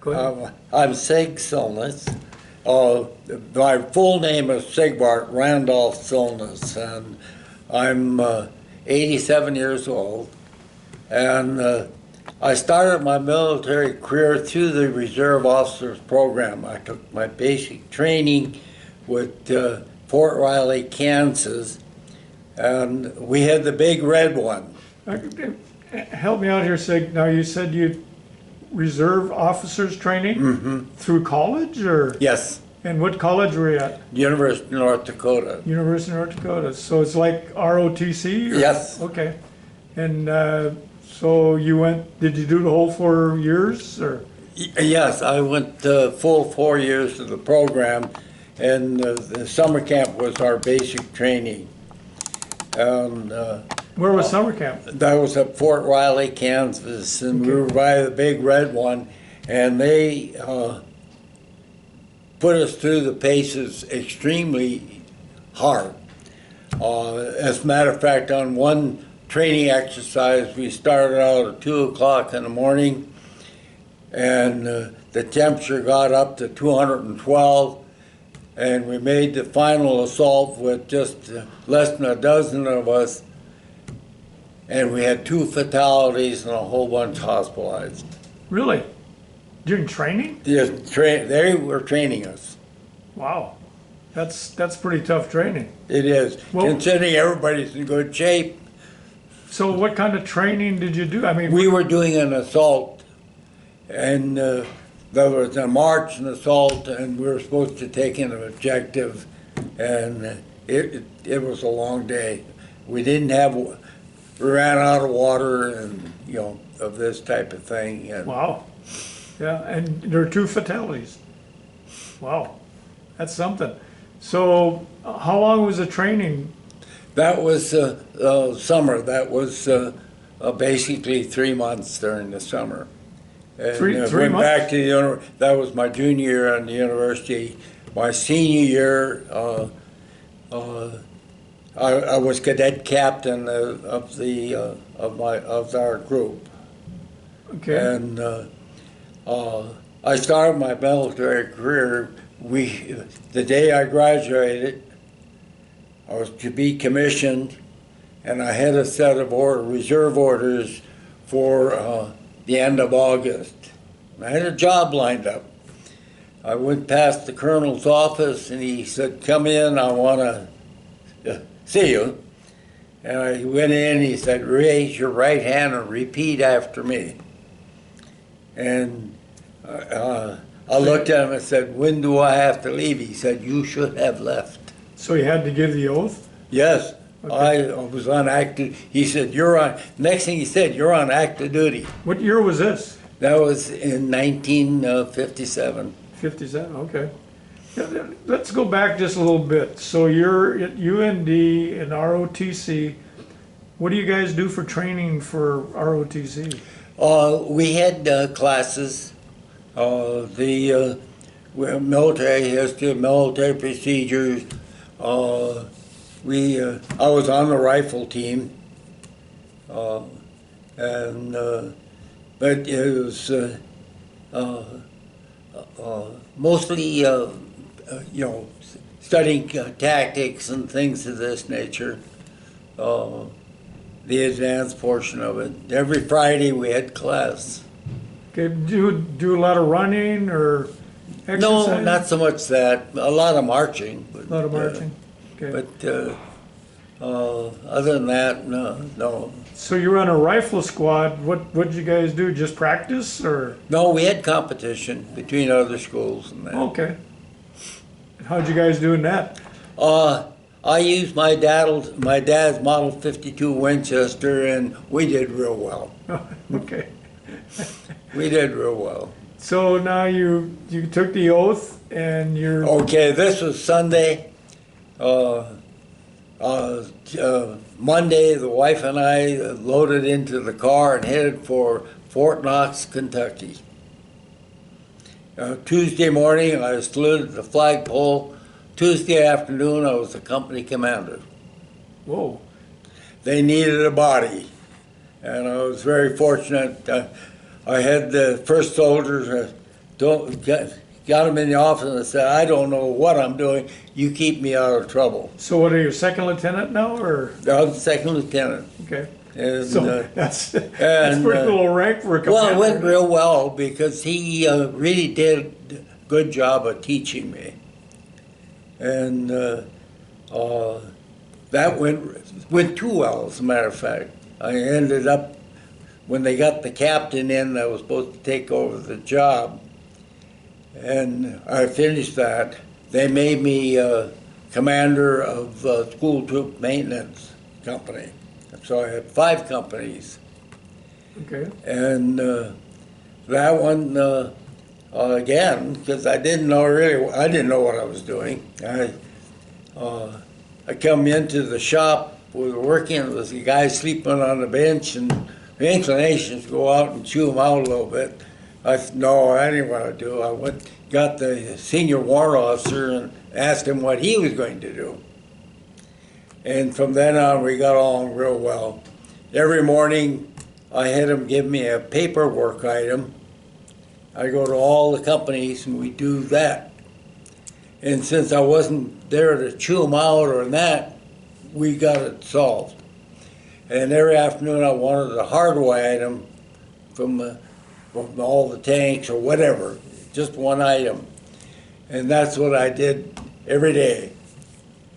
Go ahead. I'm Sig Silness. My full name is Sigbart Randolph Silness, and I'm 87 years old. And I started my military career through the Reserve Officers Program. I took my basic training with Fort Riley, Kansas, and we had the big red one. Help me out here, Sig. Now, you said you reserve officers training through college, or? Yes, And what college were you at? University of North Dakota. University of North Dakota. So it's like ROTC? Or? Yes. Okay. And so you went, did you do the whole 4 years, or? Yes, I went full 4 years of the program, and the summer camp was our basic training. And Where was summer camp? that was at Fort Riley, Kansas, and we were by the big red one, and they put us through the paces extremely hard. As a matter of fact, on one training exercise, we started out at 2 o'clock in the morning, and the temperature got up to 212, and we made the final assault with just less than a dozen of us, and we had 2 fatalities and a whole bunch hospitalized. Really? During training? They were training us. Wow. That's pretty tough training. It is, Well- considering everybody's in good shape. So what kind of training did you do? I mean, We were doing an assault, and there was a march and assault, and we were supposed to take in an objective, and it was a long day. We ran out of water and, of this type of thing. And wow. Yeah, and there are 2 fatalities. Wow. That's something. So how long was the training? that was summer. That was basically 3 months during the summer. And Three went months? back to that was my junior year in the university. My senior year, I was cadet captain of our group, Okay. and I started my military career. The day I graduated, I was to be commissioned, and I had a set of reserve orders for the end of August. I had a job lined up. I went past the colonel's office, and he said, "Come in, I want to see you." And I went in, and he said, "Raise your right hand and repeat after me." And I looked at him and said, "When do I have to leave?" He said, "You should have left." So you had to give the oath? Yes, Okay. I was on active. He said, next thing he said, "You're on active duty." What year was this? That was in 1957. 57, okay. Yeah, let's go back just a little bit. So you're at UND and ROTC. What do you guys do for training for ROTC? We had classes. The military history, military procedures. I was on the rifle team, but it was mostly, studying tactics and things of this nature. The advanced portion of it. Every Friday we had class. Okay, do you do a lot of running or exercise? No, not so much that. A lot of marching. But, A lot of marching? Okay. But other than that, no. So you were on a rifle squad. What did you guys do? Just practice, or? No, we had competition between other schools and that. Okay. How'd you guys do in that? I used my dad's Model 52 Winchester, and we did real well. Okay. We did real well. So now you took the oath and you're. Okay, this was Sunday. Monday, the wife and I loaded into the car and headed for Fort Knox, Kentucky. Tuesday morning, I saluted the flagpole. Tuesday afternoon, I was the company commander. Whoa. They needed a body, and I was very fortunate. I had the first soldiers got him in the office and said, I don't know what I'm doing. You keep me out of trouble. So what are you, second lieutenant now, or? I was second lieutenant. Okay. And, So that's pretty little rank for a commander. well, it went real well because he really did a good job of teaching me. And that went too well, as a matter of fact. I ended up, when they got the captain in that was supposed to take over the job, and I finished that, they made me commander of school troop maintenance company. So I had 5 companies. Okay. And that one, again, because I didn't know what I was doing. I come into the shop, we were working, there was a guy sleeping on the bench, and the inclinations go out and chew him out a little bit. I said, no, I didn't want to do. I got the senior warrant officer and asked him what he was going to do. And from then on, we got along real well. Every morning, I had him give me a paperwork item. I go to all the companies and we do that. And since I wasn't there to chew them out or that, we got it solved. And every afternoon I wanted a hardware item from all the tanks or whatever, just one item. And that's what I did every day.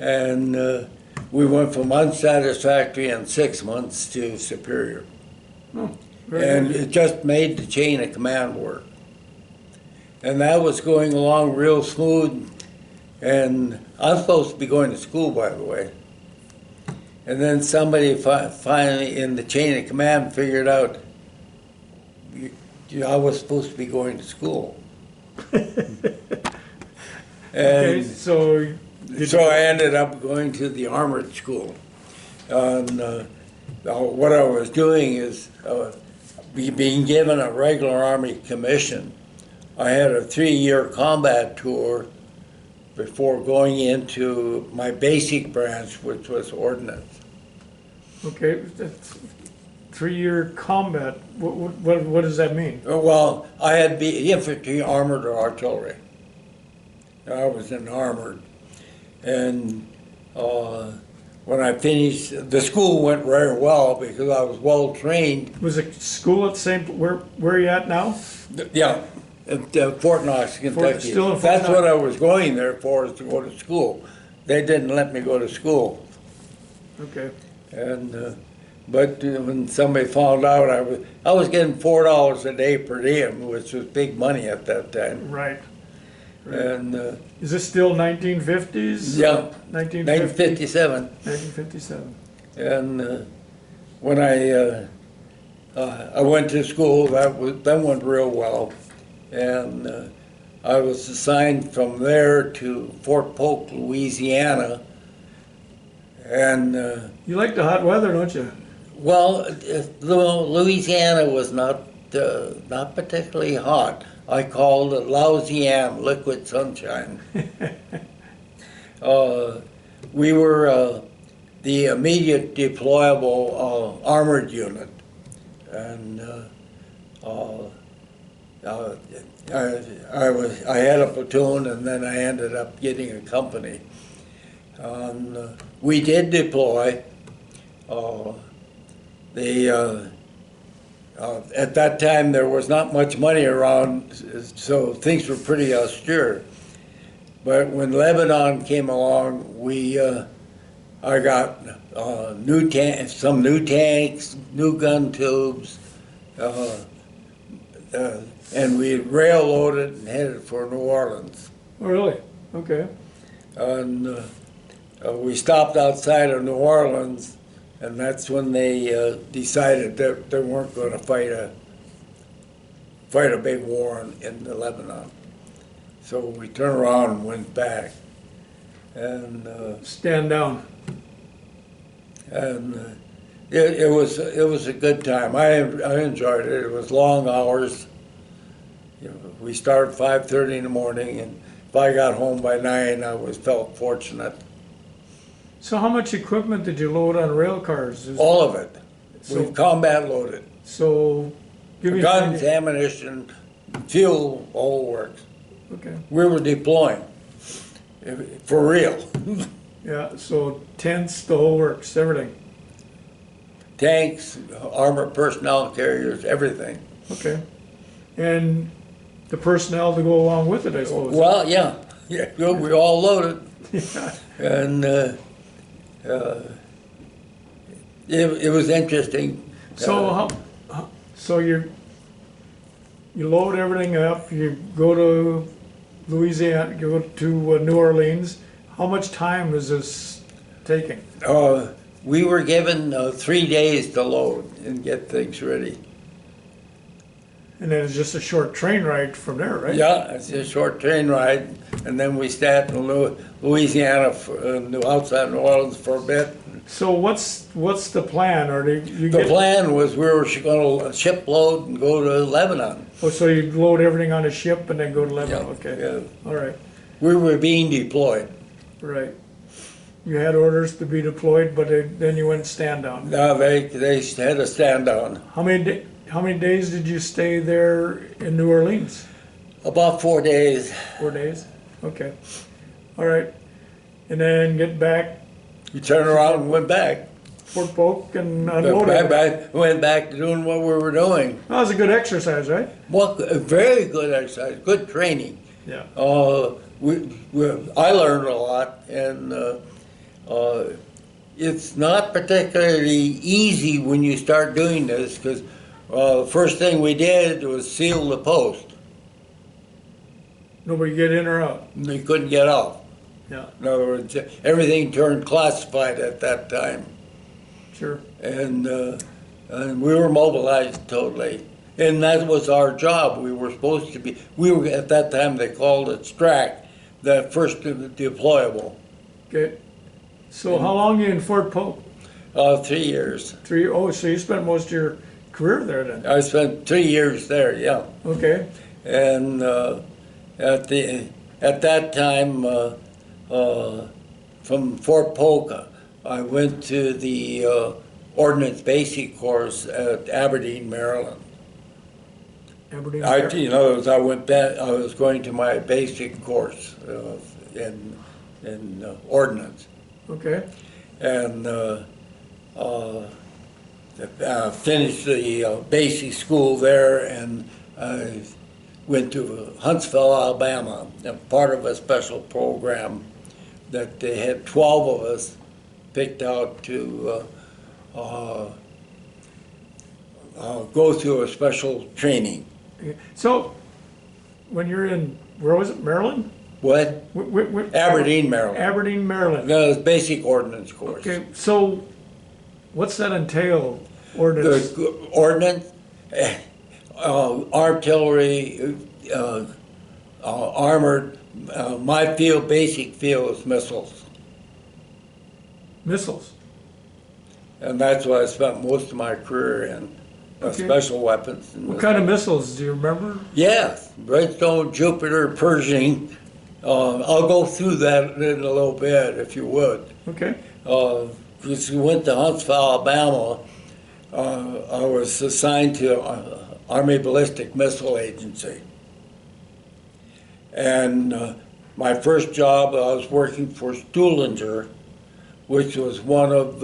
And we went from unsatisfactory in 6 months to superior. Oh, And good. it just made the chain of command work. And that was going along real smooth. And I'm supposed to be going to school, by the way. And then somebody finally in the chain of command figured out I was supposed to be going to school. Okay, And so so I ended up going to the armored school. And what I was doing is being given a regular Army commission. I had a 3-year combat tour before going into my basic branch, which was ordnance. okay, that's 3-year combat. What does that mean? Well, I had infantry, armored, or artillery. I was in armored. And when I finished, the school went very well because I was well trained. Was it school at the same, where are you at now? Yeah, at Fort Knox, Kentucky. still in Fort That's Knox. what I was going there for, is to go to school. They didn't let me go to school. Okay. And but when somebody found out, I was getting $4 a day per diem, which was big money at that time. Right. And Is this still 1950s? yeah, 1950? 1957. 1957. And when I went to school, that went real well, and I was assigned from there to Fort Polk, Louisiana, and You like the hot weather, don't you? well, Louisiana was not particularly hot. I called it Louisiana, liquid sunshine. We were the immediate deployable armored unit, and I had a platoon, and then I ended up getting a company. We did deploy. At that time, there was not much money around, so things were pretty austere. But when Lebanon came along, I got some new tanks, new gun tubes, and we rail loaded and headed for New Orleans. Oh, really? Okay. And we stopped outside of New Orleans, and that's when they decided that they weren't going to fight a big war in Lebanon. So we turned around and went back, and Stand down. it was a good time. I enjoyed it. It was long hours. You know, we started 5:30 in the morning, and if I got home by 9, I felt fortunate. So how much equipment did you load on rail cars? All of it. So- We combat loaded. So, give me an Guns, idea. ammunition, fuel, all works. Okay. We were deploying, for real. Yeah, so tents, the whole works, everything. Tanks, armored personnel carriers, everything. Okay. And the personnel to go along with it, I suppose. Well, yeah, we all loaded, Yeah. and it was interesting. So so you load everything up, you go to Louisiana, you go to New Orleans. How much time is this taking? We were given 3 days to load and get things ready. And then it's just a short train ride from there, right? Yeah, it's a short train ride, and then we stayed in Louisiana, outside New Orleans for a bit. So what's the plan? Or The plan was we were going to ship load and go to Lebanon. Oh, so you load everything on a ship and then go to Lebanon? Yeah, Okay. yeah. All right. We were being deployed. Right. You had orders to be deployed, but then you went stand down. No, they had a stand down. How many days did you stay there in New Orleans? About 4 days. 4 days? Okay. All right. And then get back We turned around and went back. Fort Polk and unloaded. Went back to doing what we were doing. That was a good exercise, right? Well, a very good exercise, good training. Yeah. I learned a lot, and it's not particularly easy when you start doing this, because the first thing we did was seal the post. Nobody get in or out. You couldn't get out. Yeah. In other words, everything turned classified at that time, Sure. and we were mobilized totally. And that was our job. We were supposed to be. We were at that time. They called it STRAC, the first deployable. Okay. So how long you in Fort Polk? 3 years. 3. Oh, so you spent most of your career there then? I spent 3 years there. Yeah. Okay. And at that time, from Fort Polk, I went to the Ordnance Basic Course at Aberdeen, Maryland. Aberdeen. In other words, I went back. I was going to my basic course in ordnance, Okay. and finished the basic school there, and I went to Huntsville, Alabama, part of a special program that they had 12 of us picked out to go through a special training. So when you're in, where was it, Maryland? What? Aberdeen, Maryland. Aberdeen, Maryland. No, it's basic ordnance course. Okay, so what's that entail, ordnance? The ordnance, artillery, armored, my field, basic field is missiles. Missiles. And that's what I spent most of my career in, Okay. special weapons. And What kind of missiles, do you remember? Yes, Redstone, Jupiter, Pershing. I'll go through that in a little bit, if you would. Okay. Because we went to Huntsville, Alabama, I was assigned to Army Ballistic Missile Agency. And my first job, I was working for Stuhlinger, which was one of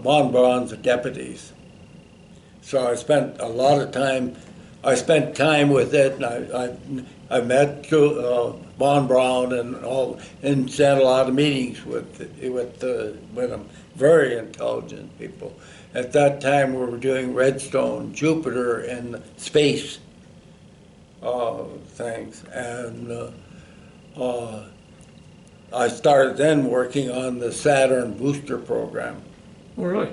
von Braun's deputies. So I spent a lot of time. I spent time with it, and I met von Braun and all, and had a lot of meetings with them. Very intelligent people. At that time, we were doing Redstone, Jupiter, and space things, and I started then working on the Saturn booster program. Oh, really?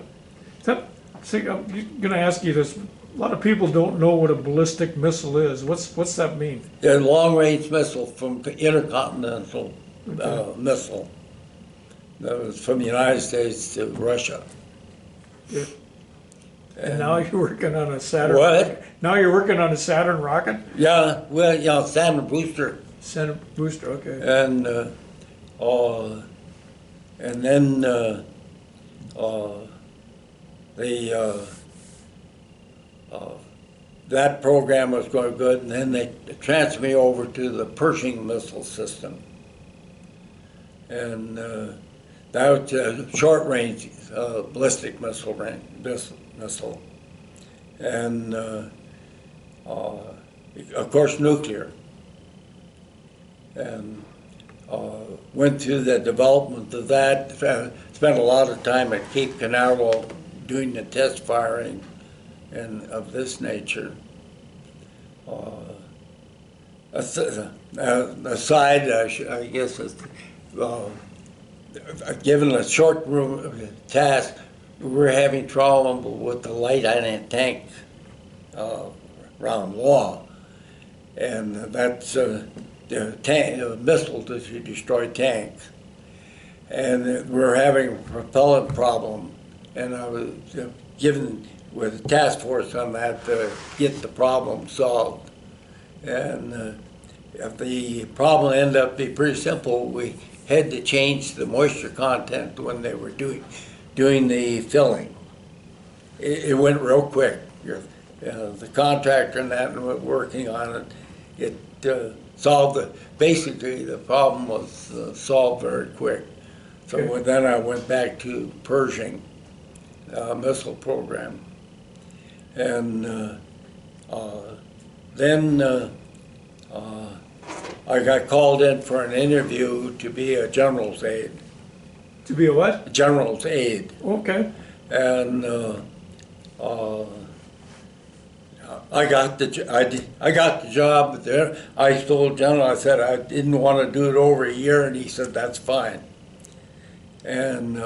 See, I'm going to ask you this. A lot of people don't know what a ballistic missile is. What's that mean? A long-range missile from intercontinental missile. That was from the United States to Russia. Yeah. And now you're working on a Saturn. What? Now you're working on a Saturn rocket? Yeah, well, yeah, Saturn booster. Saturn booster, okay. And then that program was going good, and then they transferred me over to the Pershing missile system. And that was a short-range ballistic missile. And of course nuclear. And went through the development of that. Spent a lot of time at Cape Canaveral doing the test firing and of this nature. Aside, I guess, given a short room task, we were having trouble with the light ion tank around Law, and that's the missile to destroy tanks. And we were having a propellant problem, and I was given with a task force on that to get the problem solved. And if the problem ended up being pretty simple, we had to change the moisture content when they were doing the filling. It went real quick. The contractor and that and working on it, solved basically the problem was solved very quick. So Okay. then I went back to Pershing missile program. And then I got called in for an interview to be a general's aide. To be a what? General's aide. Okay. And I got the job there. I told General, I said I didn't want to do it over a year, and he said that's fine. And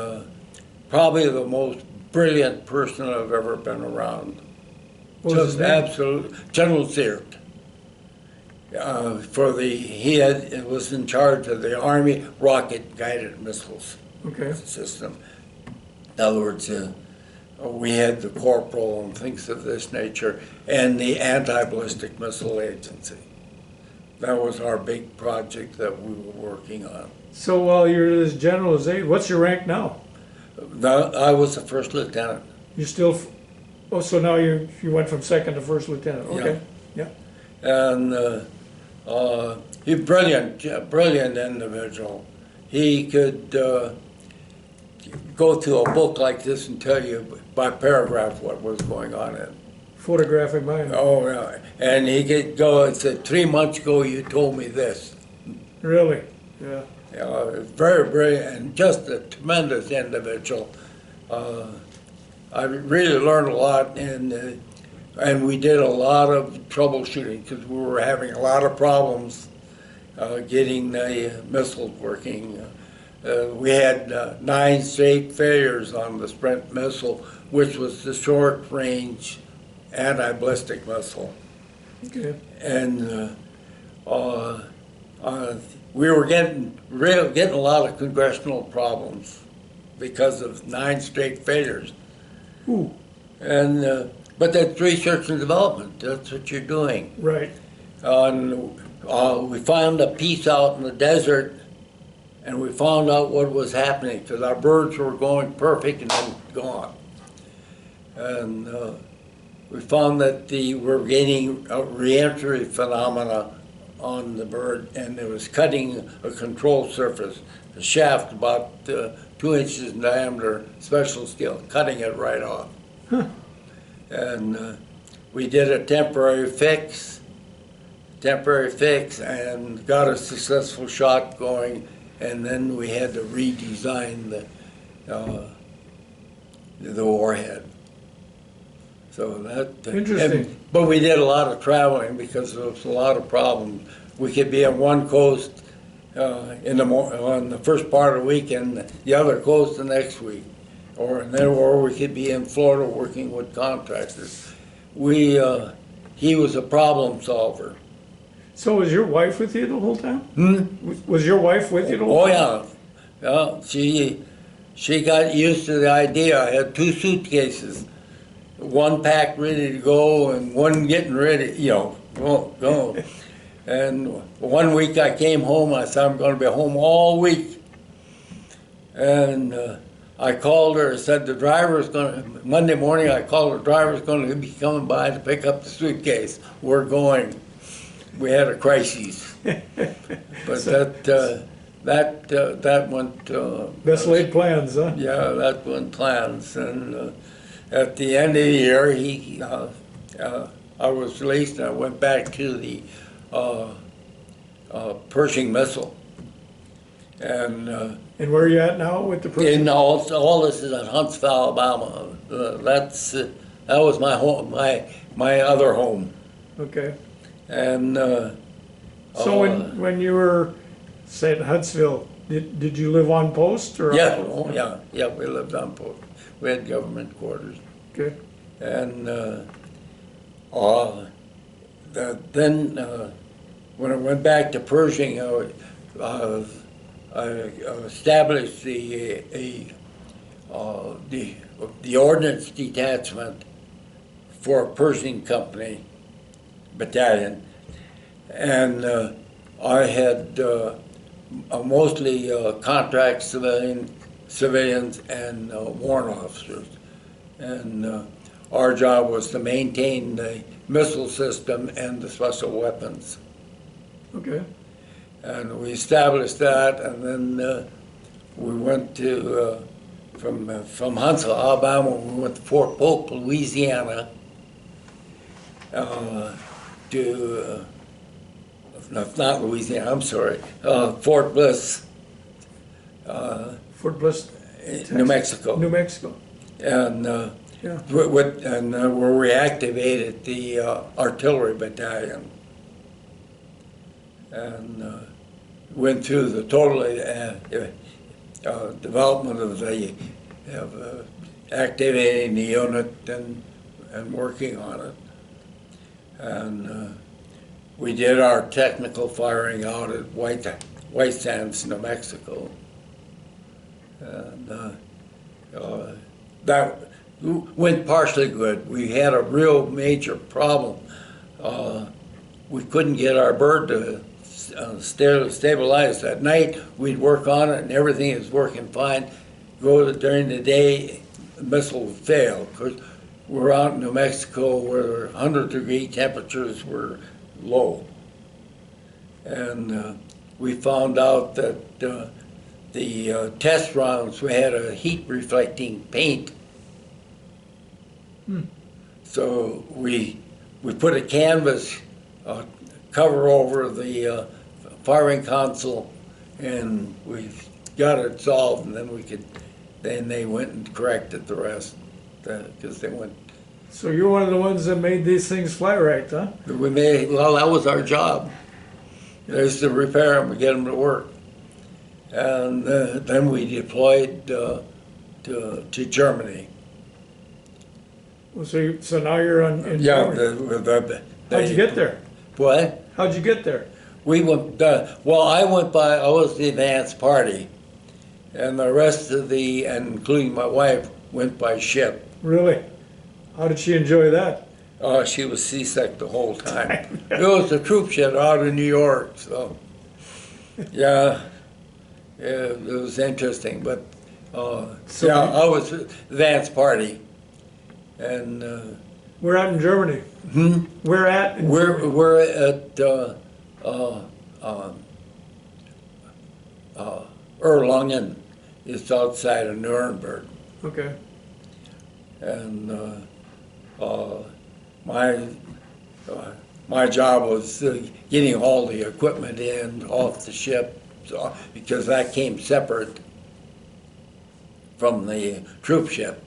probably the most brilliant person I've ever been around. What was his Just name? absolute General Ziert. He was in charge of the Army rocket guided missiles Okay. system. In other words, we had the corporal and things of this nature, and the anti-ballistic missile agency. That was our big project that we were working on. So while you're this general's aide, what's your rank now? I was the first lieutenant. You still, oh, so now you went from second to first lieutenant, okay. Yeah. And he's brilliant individual. He could go through a book like this and tell you by paragraph what was going on in it. Photographic mind. Oh, yeah. And he could go and say, 3 months ago you told me this. Really? Yeah. Very brilliant and just a tremendous individual. I really learned a lot, and we did a lot of troubleshooting because we were having a lot of problems getting the missiles working. We had 9 straight failures on the Sprint missile, which was the short-range anti-ballistic missile. Okay. And we were getting a lot of congressional problems because of 9 straight failures. Ooh. And but that's research and development. That's what you're doing. Right. We found a piece out in the desert, and we found out what was happening because our birds were going perfect and then gone. And we found that we're gaining a re-entry phenomena on the bird, and it was cutting a control surface, a shaft about 2 inches in diameter, special steel, cutting it right off. Huh. And we did a temporary fix, and got a successful shot going, and then we had to redesign the warhead. So that Interesting. but we did a lot of traveling because there was a lot of problems. We could be on one coast on the first part of the week and the other coast the next week, or we could be in Florida working with contractors. He was a problem solver. So was your wife with you the whole time? Was your wife with you the whole time? Oh yeah, she got used to the idea. I had 2 suitcases, one packed ready to go and one getting ready, go. And one week I came home, I said I'm going to be home all week. And I called her, said the driver's gonna, Monday morning I called the driver's gonna be coming by to pick up the suitcase. We're going. We had a crisis. But that went. Best laid plans, huh? Yeah, that went plans. And at the end of the year, I was released and I went back to the Pershing missile. And where are you at now with the Pershing? and all this is in Huntsville, Alabama. That was my home, my other home. Okay. And So when you were, say, in Huntsville, did you live on post or? yeah, we lived on post. We had government quarters. Okay. And then when I went back to Pershing, I established the ordnance detachment for Pershing Company battalion, and I had mostly contract civilians and warrant officers, and our job was to maintain the missile system and the special weapons. Okay. And we established that, and then we went to, from Huntsville, Alabama, we went to Fort Polk, Louisiana, to, not Louisiana, I'm sorry, Fort Bliss, Fort Bliss, New Mexico. New Mexico. And, Yeah. where we reactivated the artillery battalion. And went through the total development of the activating the unit and working on it. And we did our technical firing out at White Sands, New Mexico. And that went partially good. We had a real major problem. We couldn't get our bird to stabilized. At night, we'd work on it and everything is working fine. During the day, the missile would fail because we're out in New Mexico where 100-degree temperatures were low. And we found out that the test rounds, we had a heat-reflecting paint. So we put a canvas cover over the firing console, and we got it solved, and then they went and corrected the rest, because they went. So you're one of the ones that made these things fly right, huh? Well, that was our job. Is to repair them and get them to work. And then we deployed to Germany. Well, so now you're in Germany. How'd you get there? What? How'd you get there? We went, well, I was the advance party, and the rest of including my wife, went by ship. Really? How did she enjoy that? Oh, she was seasick the whole time. It was a troop ship out of New York, so, yeah, it was interesting, but, yeah, I was advance party, and, We're out in Germany. Where at? We're at Erlangen. It's outside of Nuremberg. Okay. And my job was getting all the equipment in off the ship, because that came separate from the troop ship.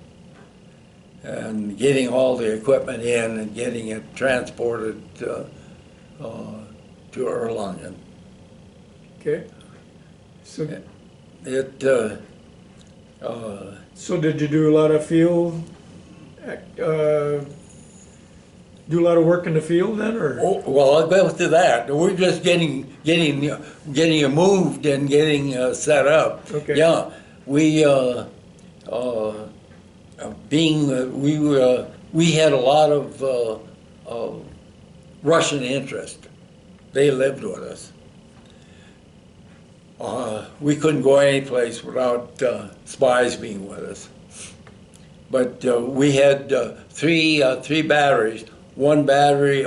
And getting all the equipment in and getting it transported to Erlangen. Okay. So So did you do a lot of field? Do a lot of work in the field then, or? Oh, well, I'll go to that. We're just getting it moved and getting set up. Okay. Yeah, we we had a lot of Russian interest. They lived with us. we couldn't go anyplace without spies being with us. But we had three batteries, one battery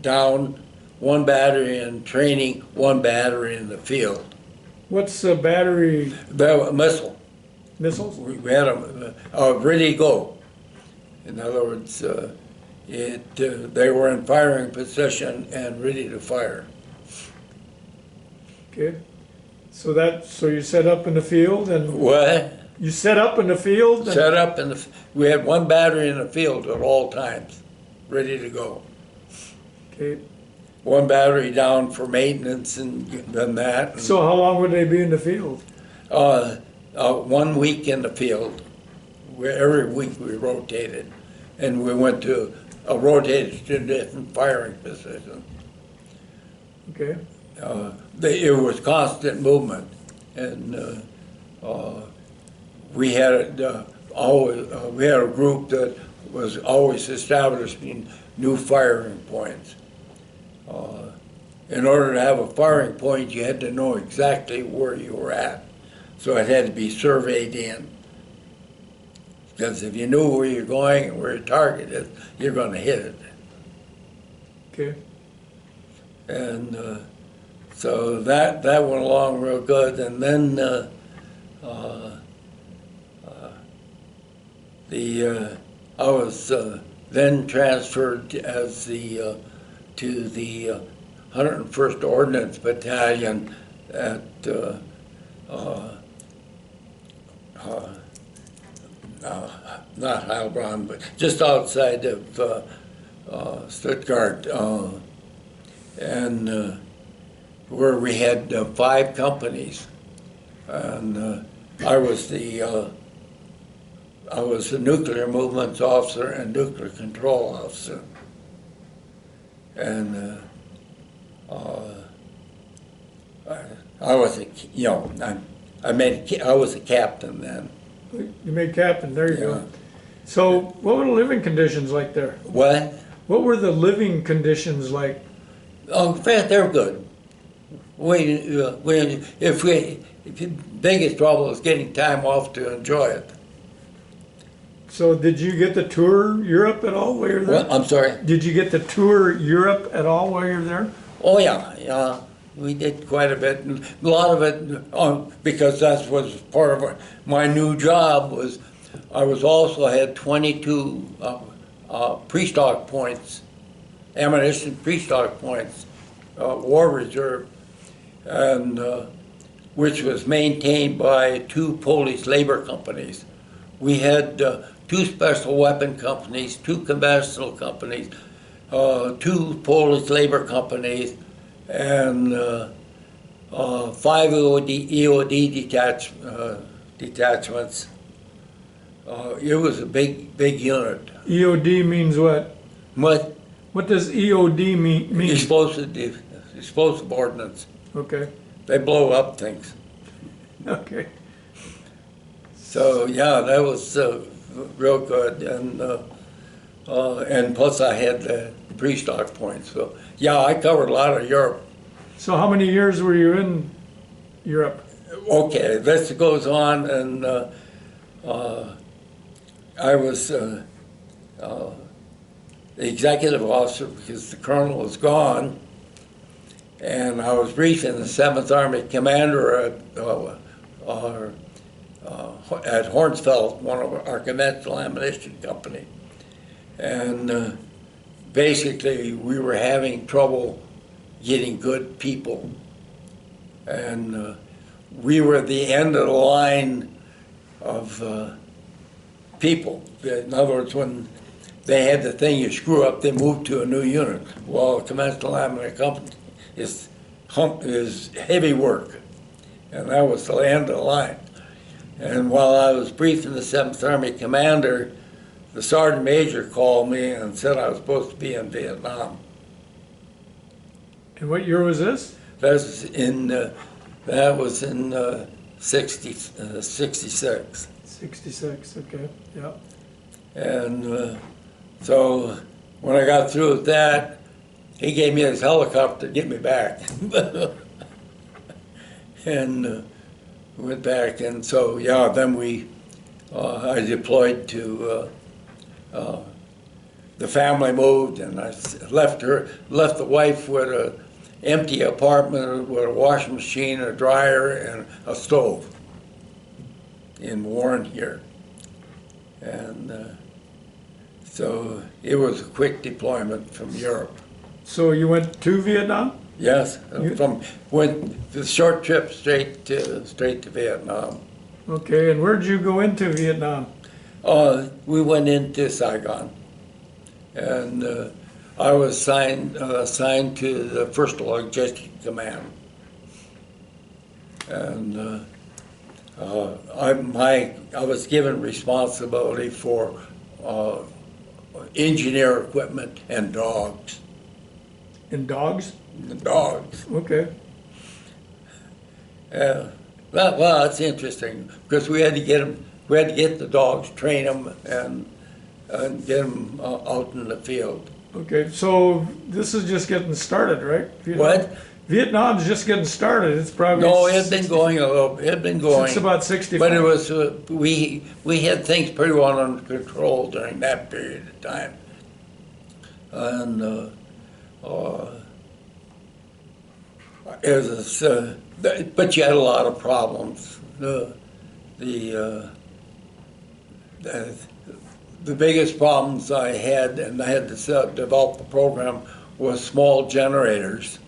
down, one battery in training, one battery in the field. What's a battery? The missile. Missiles? We had them ready to go. In other words, they were in firing position and ready to fire. Okay. So you set up in the field and What? you set up in the field? And Set up in the, we had one battery in the field at all times, ready to go. okay. One battery down for maintenance and then that. So how long would they be in the field? 1 week in the field. Every week we rotated, and we went to rotated to different firing positions. Okay. It was constant movement, and we had we had a group that was always establishing new firing points. In order to have a firing point, you had to know exactly where you were at, so it had to be surveyed in. Because if you knew where you're going and where your target is, you're going to hit it. Okay. And so that went along real good. And then I was then transferred as to the 101st Ordnance Battalion at not Heilbronn, but just outside of Stuttgart, and where we had 5 companies, and I was the nuclear movements officer and nuclear control officer, and I was I was a captain then. You made captain, there you Yeah. go. So what were the living conditions like there? What? What were the living conditions like? Oh, in fact, they're good. If the biggest trouble is getting time off to enjoy it. So did you get to tour Europe at all while you were there? Well, I'm sorry. Did you get to tour Europe at all while you were there? Oh yeah. We did quite a bit, and a lot of it because that was part of my new job. Was I was also had 22 pre-stock points, ammunition pre-stock points, war reserve, and which was maintained by 2 Polish labor companies. We had 2 special weapon companies, 2 conventional companies, 2 Polish labor companies, and 5 EOD detachments. It was a big unit. EOD means what? What? What does EOD mean? Explosive ordnance. Okay. They blow up things. Okay. So yeah, that was real good, and plus I had the pre-stock points. So yeah, I covered a lot of Europe. So how many years were you in Europe? Okay, this goes on, and I was the executive officer because the colonel was gone, and I was briefing the 7th Army commander at Hornsfeld, one of our conventional ammunition company, and basically we were having trouble getting good people, and we were at the end of the line of people. In other words, when they had the thing, you screw up, they moved to a new unit. Well, a conventional ammunition company is heavy work, and that was the end of the line. And while I was briefing the 7th Army commander, the sergeant major called me and said I was supposed to be in Vietnam. And what year was this? That was in 66. 66, okay, yeah. And so when I got through with that, he gave me his helicopter to get me back. and went back. And so, yeah, then I deployed to, the family moved, and I left the wife with an empty apartment with a washing machine, a dryer, and a stove in Warren here. And so it was a quick deployment from Europe. So you went to Vietnam? Yes, went the short trip straight to Vietnam. Okay, and where'd you go into Vietnam? We went into Saigon, and I was assigned to the First Logistic Command, and I was given responsibility for engineer equipment and dogs. In dogs? The dogs. Okay. Well, that's interesting because we had to get them. We had to get the dogs, train them, and get them out in the field. Okay, so this is just getting started, right? What? Vietnam's just getting started. It's probably No, it had been going a little. It had been going. Since about 65. But it was we had things pretty well under control during that period of time, and it was. But you had a lot of problems. The biggest problems I had, and I had to develop a program, was small generators.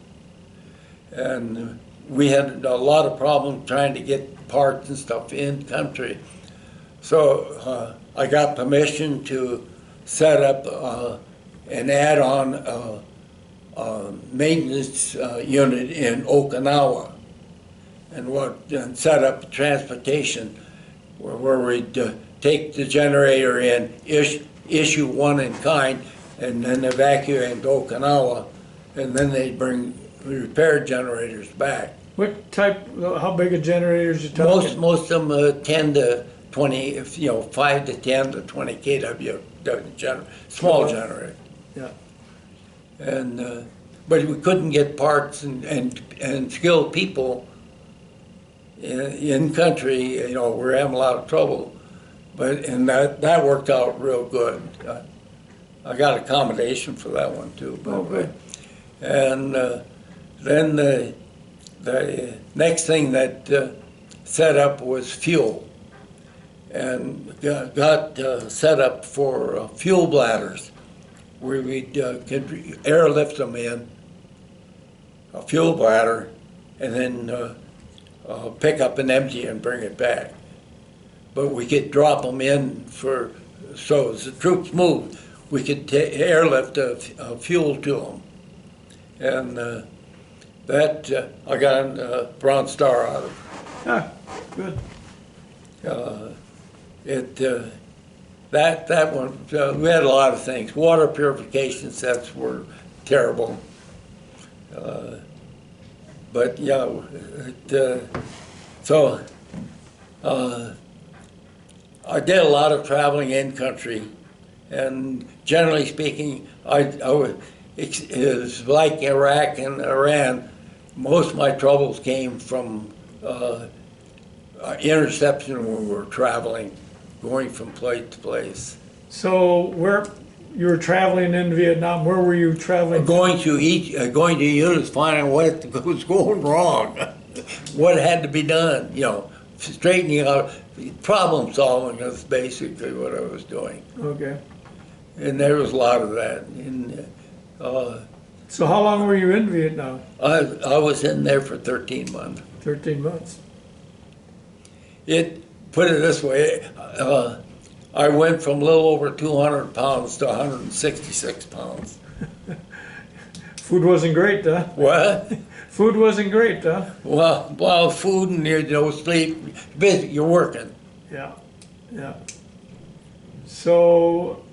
And we had a lot of problems trying to get parts and stuff in country. So I got permission to set up an add-on maintenance unit in Okinawa, and set up transportation where we'd take the generator in, issue one in kind, and then evacuate to Okinawa, and then they'd bring repaired generators back. What type, how big a generators you talking? Most of them 10 to 20, 5 to 10 to 20 kW small generator. Yeah. And but we couldn't get parts and skilled people in country. We're having a lot of trouble. And that worked out real good. I got accommodation for that one too. Oh, good. And then the next thing that set up was fuel, and got set up for fuel bladders, where we'd could airlift them in a fuel bladder, and then pick up and empty and bring it back. But we could drop them in so as the troops moved, we could airlift a fuel to them. And that I got a Bronze Star out of. Ah, good. That one, we had a lot of things. Water purification sets were terrible. But yeah, so I did a lot of traveling in country, and generally speaking, it was like Iraq and Iran. Most of my troubles came from interception when we were traveling, going from place to place. So where you were traveling in Vietnam, where were you traveling? Going to units, finding what was going wrong, what had to be done, straightening out, problem solving is basically what I was doing. Okay. And there was a lot of that. And, so how long were you in Vietnam? I was in there for 13 months. 13 months. Put it this way, I went from a little over 200 pounds to 166 pounds. Food wasn't great, huh? What? Food wasn't great, huh? Well, food and no sleep, basically you're working. Yeah, yeah. So,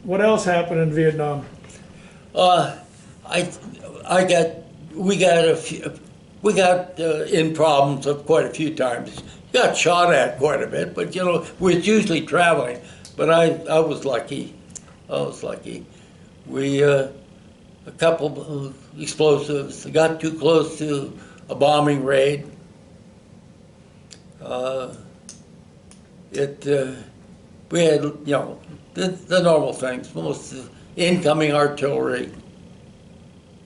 what else happened in Vietnam? We got in problems quite a few times. Got shot at quite a bit, but we was usually traveling. But I was lucky. We a couple of explosives got too close to a bombing raid, Uh, we had, you know, the normal things, most incoming artillery,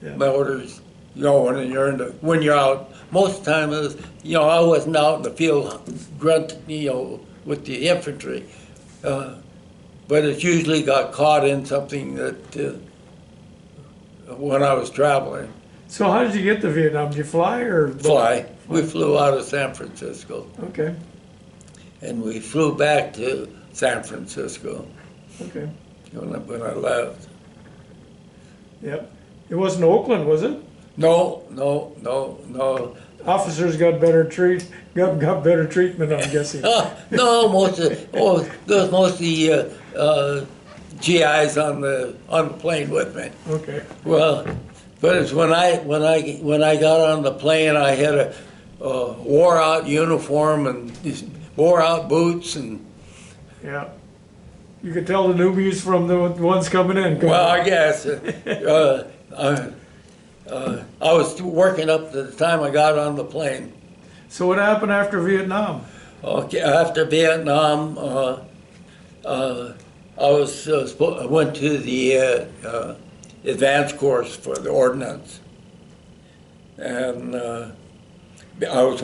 Yeah. mortars, you know, when you're out. Most of the time it was, you know, I wasn't out in the field grunting, you know, with the infantry. But it usually got caught in something that, when I was traveling. So how did you get to Vietnam? Did you fly or? Fly. We flew out of San Francisco. Okay, And we flew back to San Francisco okay, when I left. yep. It wasn't Oakland, was it? No. Officers got got better treatment, I'm guessing. No, there was mostly GIs on the plane with me. Okay, Well, but it's when I got on the plane, I had a wore out uniform and these wore out boots and. yeah. You could tell the newbies from the ones coming in. Well, I guess. I was working up to the time I got on the plane. So what happened after Vietnam? Okay, after Vietnam, I went to the advanced course for the ordnance, and I was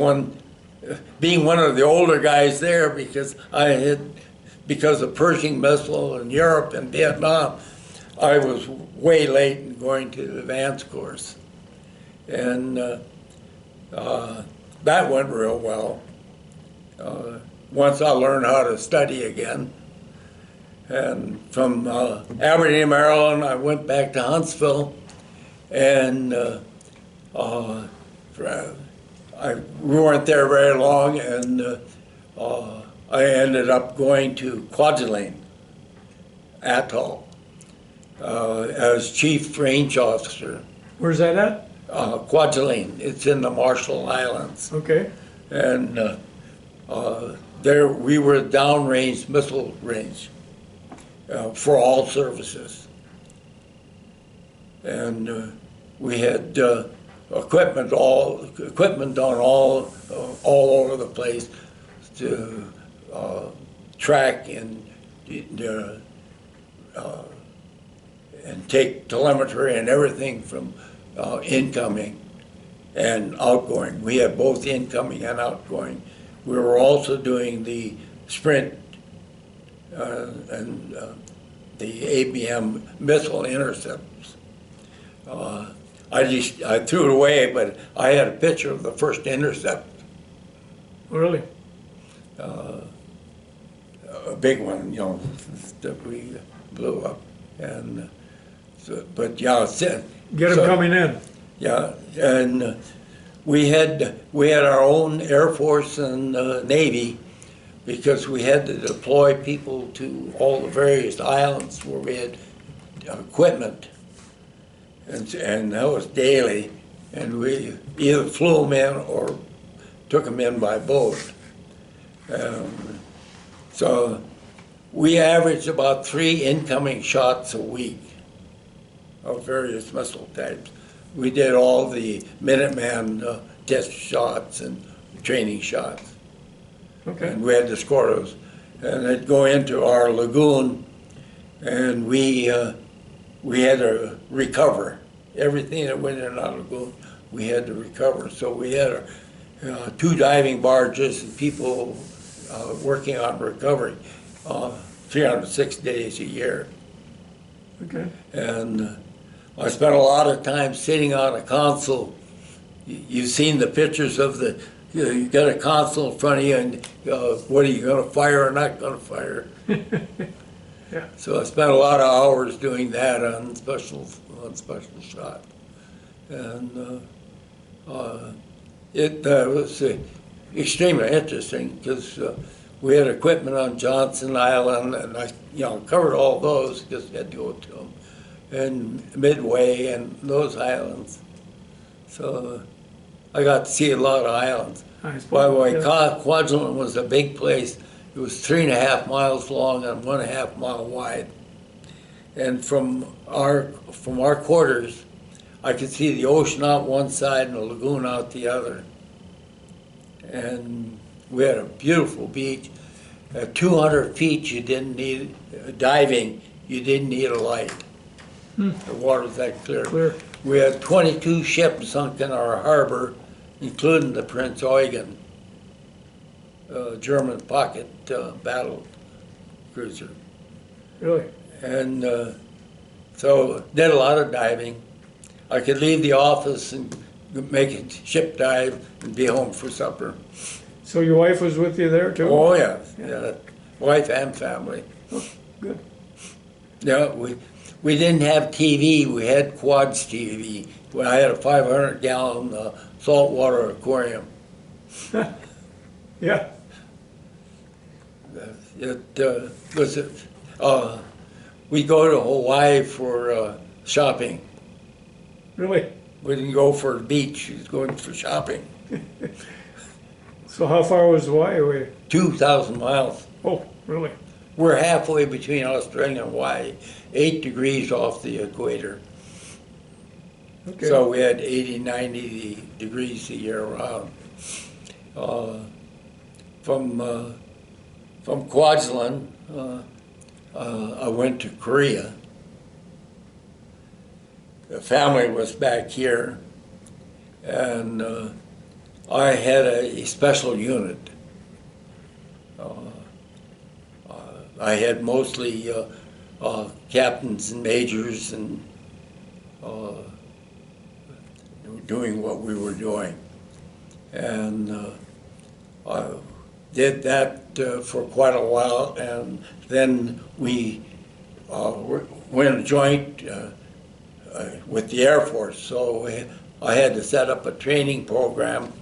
being one of the older guys there because of Pershing missile in Europe and Vietnam. I was way late in going to the advanced course, and that went real well. Once I learned how to study again. And from Aberdeen, Maryland, I went back to Huntsville, and we weren't there very long, and I ended up going to Kwajalein Atoll as Chief Range Officer. Where's that at? Kwajalein, it's in the Marshall Islands. Okay, And there we were downrange missile range for all services. And we had equipment on all over the place to track and take telemetry and everything from incoming and outgoing. We had both incoming and outgoing. We were also doing the sprint and the ABM missile intercepts. I threw it away, but I had a picture of the first intercept. really? A big one, you know, that we blew up. And so, but yeah, Get them coming in. Yeah, and we had our own Air Force and Navy, because we had to deploy people to all the various islands where we had equipment, and that was daily, and we either flew them in or took them in by boat. So we averaged about 3 incoming shots a week of various missile types. We did all the Minuteman test shots and training shots. Okay. And we had to score those. And they'd go into our lagoon, and we had to recover. Everything that went in our lagoon, we had to recover. So we had 2 diving barges and people working on recovery 306 days a year. Okay. And I spent a lot of time sitting on a console. You've seen the pictures of you got a console in front of you, and what are you going to fire or not going to fire? Yeah. So I spent a lot of hours doing that on special shot, and it was extremely interesting because we had equipment on Johnson Island, and I covered all those because I had to go to them, and Midway and those islands. So I got to see a lot of islands. Nice. By the way, Yeah. Kwajalein was a big place. It was 3.5 miles long and 1.5 mile wide. And from our quarters, I could see the ocean out one side and the lagoon out the other. And We had a beautiful beach. At 200 feet, you didn't need diving. You didn't need a light. The water was that clear. Clear. We had 22 ships sunk in our harbor, including the Prince Eugen, German pocket battle cruiser. Really? And so did a lot of diving. I could leave the office and make a ship dive and be home for supper. So your wife was with you there too? Oh yeah. Wife and family. Oh, good. Yeah, we didn't have TV. We had Quads TV. I had a 500-gallon saltwater aquarium. Yeah. It was. We go to Hawaii for shopping. Really? We didn't go for the beach. We was going for shopping. So how far was Hawaii away? 2,000 miles. Oh, really? We're halfway between Australia and Hawaii, 8 degrees off the equator. Okay. So we had 80, 90 degrees the year round. From Kwajalein, I went to Korea. The family was back here, and I had a special unit. I had mostly captains and majors and doing what we were doing. And I did that for quite a while, and then we went joint with the Air Force. So I had to set up a training program,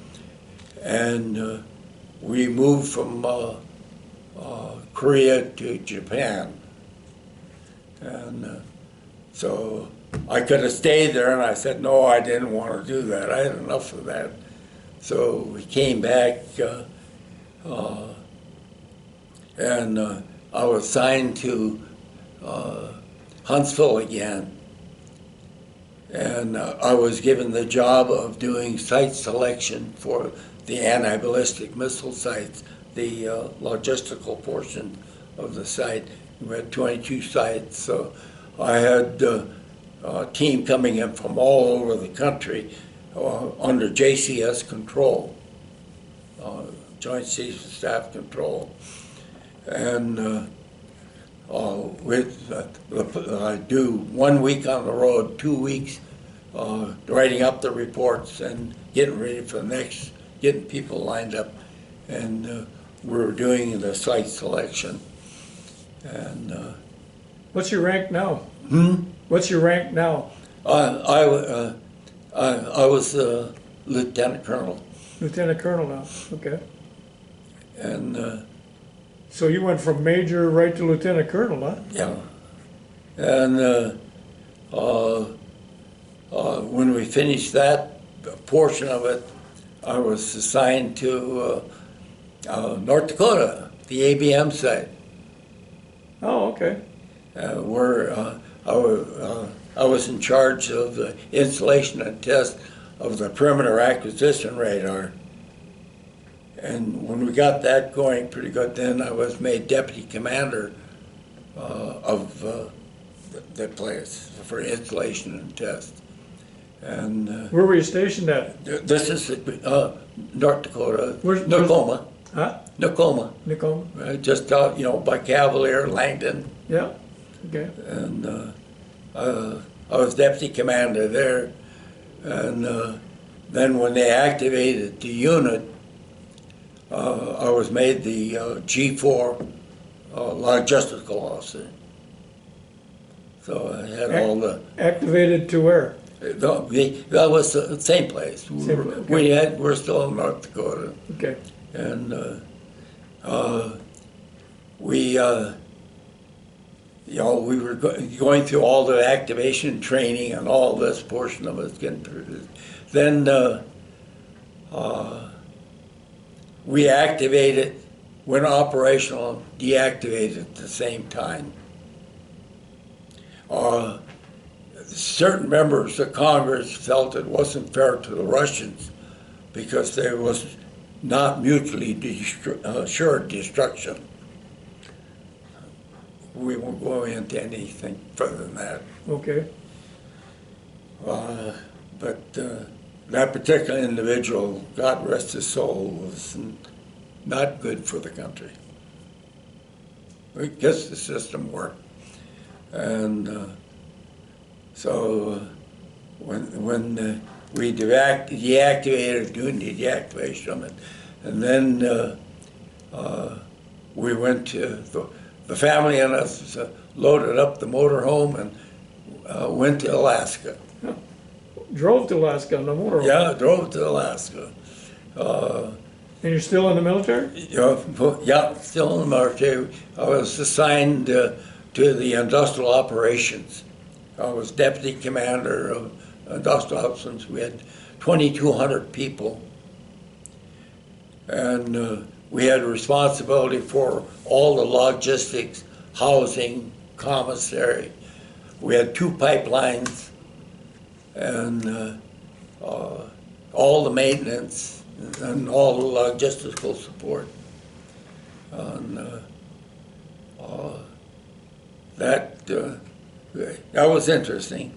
and we moved from Korea to Japan. And so I could have stayed there, and I said, no, I didn't want to do that. I had enough of that. So we came back, and I was assigned to Huntsville again. And I was given the job of doing site selection for the anti-ballistic missile sites, the logistical portion of the site. We had 22 sites, so I had a team coming in from all over the country under JCS control, Joint Chiefs of Staff control. And I do 1 week on the road, 2 weeks writing up the reports and getting ready for the next, getting people lined up. And we're doing the site selection. And What's your rank now? Hmm? What's your rank now? I was lieutenant colonel, Lieutenant Colonel now. Okay. and So you went from major right to Lieutenant Colonel, huh? yeah, and when we finished that portion of it, I was assigned to North Dakota, the ABM site, Oh, okay. where I was in charge of the installation and test of the perimeter acquisition radar. And when we got that going pretty good, then I was made deputy commander of the place for installation and test. And Where were you stationed at? this is North Dakota, Where's- Tacoma, Huh? Tacoma, Nicole? just out, by Cavalier, Langdon. Yeah. Okay. And I was deputy commander there. And then when they activated the unit, I was made the G4 logistical officer. So I had all the. Activated to where? That was the same place. Same place, okay. We're still in North Dakota. Okay. And we were going through all the activation training and all this portion of it getting through this. Then we activated, went operational, deactivated at the same time. Certain members of Congress felt it wasn't fair to the Russians because there was not mutually assured destruction. We won't go into anything further than that. Okay. But that particular individual, God rest his soul, was not good for the country. I guess the system worked. And so when we deactivated, doing the deactivation of it, and then we went to, the family and us loaded up the motorhome and went to Alaska. Drove to Alaska on the motorhome? Yeah, drove to Alaska. And you're still in the military? Yeah, still in the military. I was assigned to the industrial operations. I was deputy commander of industrial operations. We had 2,200 people. And we had responsibility for all the logistics, housing, commissary. We had 2 pipelines and all the maintenance and all the logistical support. And that was interesting.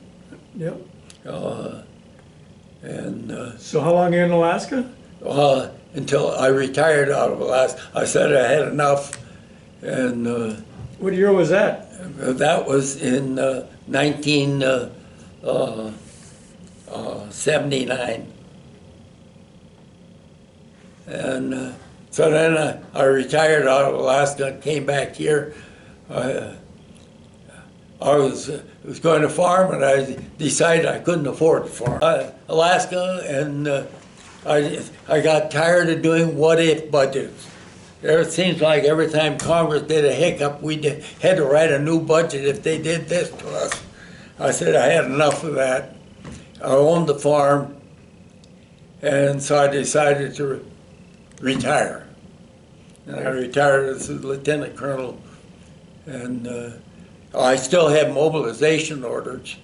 Yep. So how long are you in Alaska? Until I retired out of Alaska. I said I had enough, and what year was that? That was in 1979. And so then I retired out of Alaska and came back here. I was going to farm, and I decided I couldn't afford to farm. Alaska, and I got tired of doing what-if budgets. It seems like every time Congress did a hiccup, we had to write a new budget if they did this to us. I said I had enough of that. I owned the farm, and so I decided to retire. And I retired as a lieutenant colonel, and I still have mobilization orders.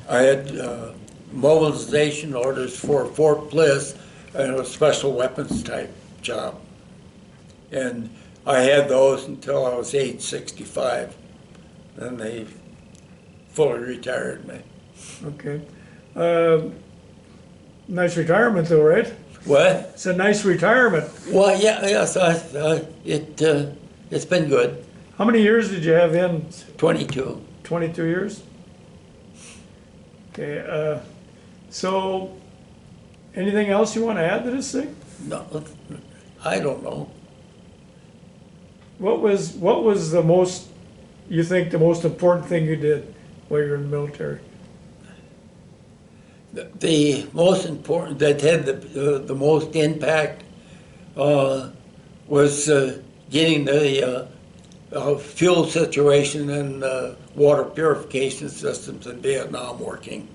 I had mobilization orders for Fort Bliss and a special weapons type job. And I had those until I was age 65. Then they fully retired me. Okay. Nice retirement though, right? What? It's a nice retirement. Well, yes, it's been good. How many years did you have in? 22. 22 years? Okay, so anything else you want to add to this thing? No, I don't know. What was the most, you think, the most important thing you did while you were in the military? The most important, that had the most impact was getting the fuel situation and water purification systems in Vietnam working.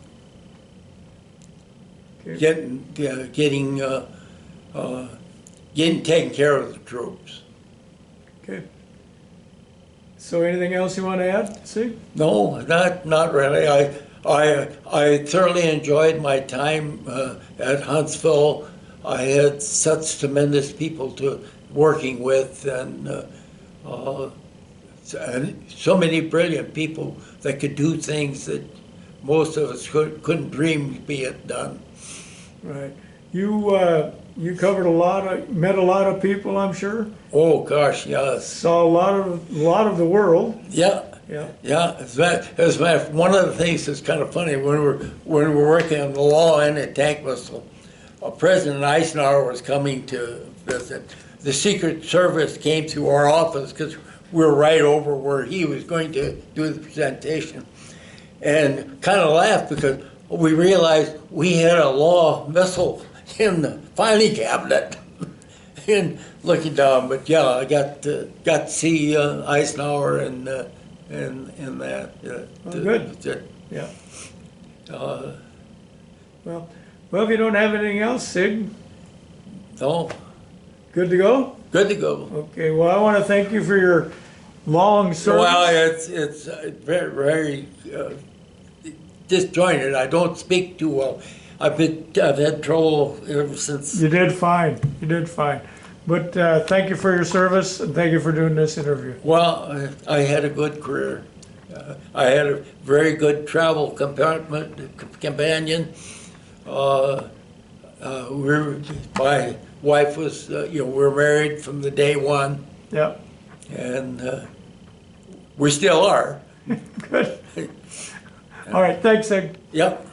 Okay. Getting taken care of the troops. Okay. So anything else you want to add, Sig? No, not really. I thoroughly enjoyed my time at Huntsville. I had such tremendous people to working with, and so many brilliant people that could do things that most of us couldn't dream to be done. Right. You covered met a lot of people, I'm sure. Oh gosh, yes. Saw a lot of the world. Yeah. Yeah. Yeah. One of the things that's kind of funny when we're working on the law and the tank missile, President Eisenhower was coming to visit. The Secret Service came to our office because we were right over where he was going to do the presentation, and kind of laughed because we realized we had a law missile in the filing cabinet. And looking down, but yeah, I got to see Eisenhower and that. Good. Yeah. Well, if you don't have anything else, Sig. No. Good to go? Good to go. Okay, well, I want to thank you for your long service. Well, it's very, very disjointed. I don't speak too well. I've had trouble ever since. You did fine. You did fine. But thank you for your service and thank you for doing this interview. Well, I had a good career. I had a very good travel companion. My wife was, we were married from the day one, Yep. and we still are. Good. All right. Thanks, Ed. Yep.